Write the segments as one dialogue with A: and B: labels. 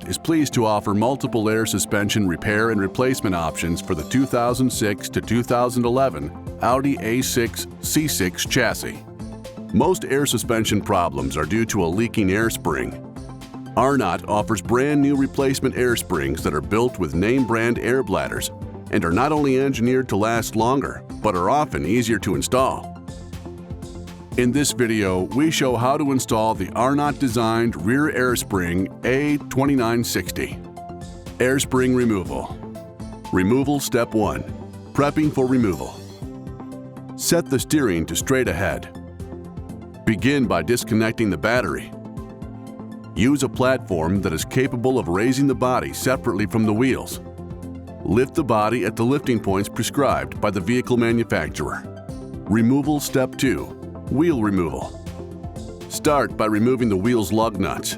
A: Arnott is pleased to offer multiple air suspension repair and replacement options for the 2006 to 2011 Audi A6 C6 chassis. Most air suspension problems are due to a leaking air spring. Arnott offers brand new replacement air springs that are built with name brand air bladders and are not only engineered to last longer, but are often easier to install. In this video, we show how to install the Arnott-designed rear air spring A-2960. Air spring removal. Removal step 1. Prepping for removal. Set the steering to straight ahead. Begin by disconnecting the battery. Use a platform that is capable of raising the body separately from the wheels. Lift the body at the lifting points prescribed by the vehicle manufacturer. Removal step 2. Wheel removal. Start by removing the wheel's lug nuts.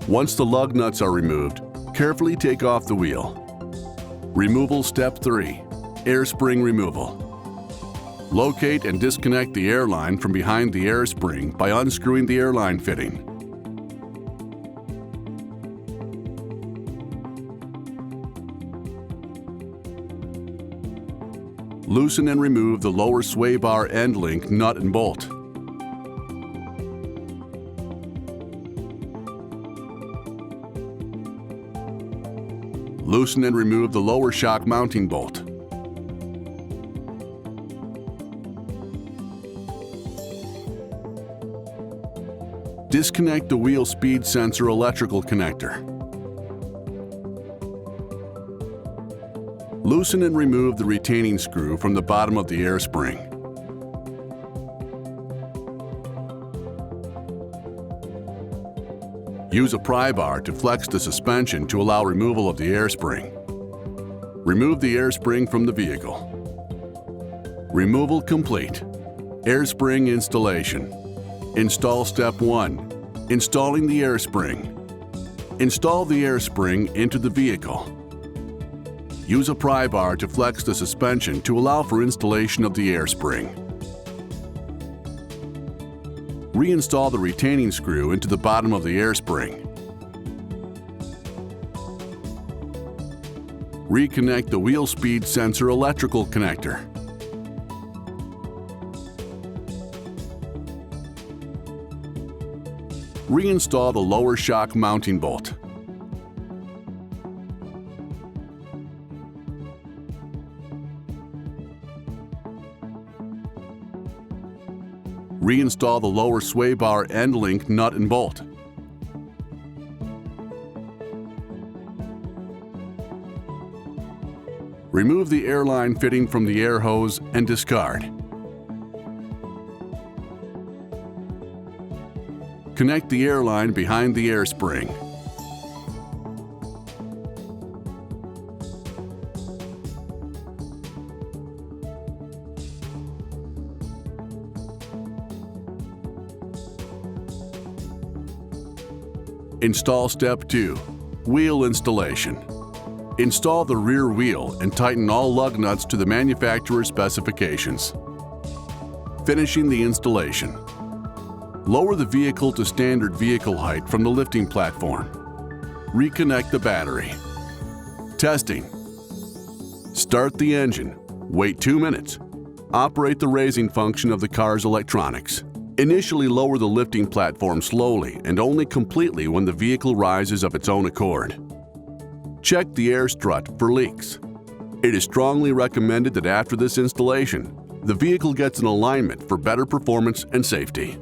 A: Once the lug nuts are removed, carefully take off the wheel. Removal step 3. Air spring removal. Locate and disconnect the airline from behind the air spring by unscrewing the airline fitting. Loosen and remove the lower sway bar end link nut and bolt. Loosen and remove the lower shock mounting bolt. Disconnect the wheel speed sensor electrical connector. Loosen and remove the retaining screw from the bottom of the air spring. Use a pry bar to flex the suspension to allow removal of the air spring. Remove the air spring from the vehicle. Removal complete. Air spring installation. Install step 1. Installing the air spring. Install the air spring into the vehicle. Use a pry bar to flex the suspension to allow for installation of the air spring. Reinstall the retaining screw into the bottom of the air spring. Reconnect the wheel speed sensor electrical connector. Reinstall the lower shock mounting bolt. Reinstall the lower sway bar end link nut and bolt. Remove the airline fitting from the air hose and discard. Connect the airline behind the air spring. Install step 2. Wheel installation. Install the rear wheel and tighten all lug nuts to the manufacturer's specifications. Finishing the installation. Lower the vehicle to standard vehicle height from the lifting platform. Reconnect the battery. Testing. Start the engine. Wait 2 minutes. Operate the raising function of the car's electronics. Initially lower the lifting platform slowly and only completely when the vehicle rises of its own accord. Check the air strut for leaks. It is strongly recommended that after this installation, the vehicle gets an alignment for better performance and safety.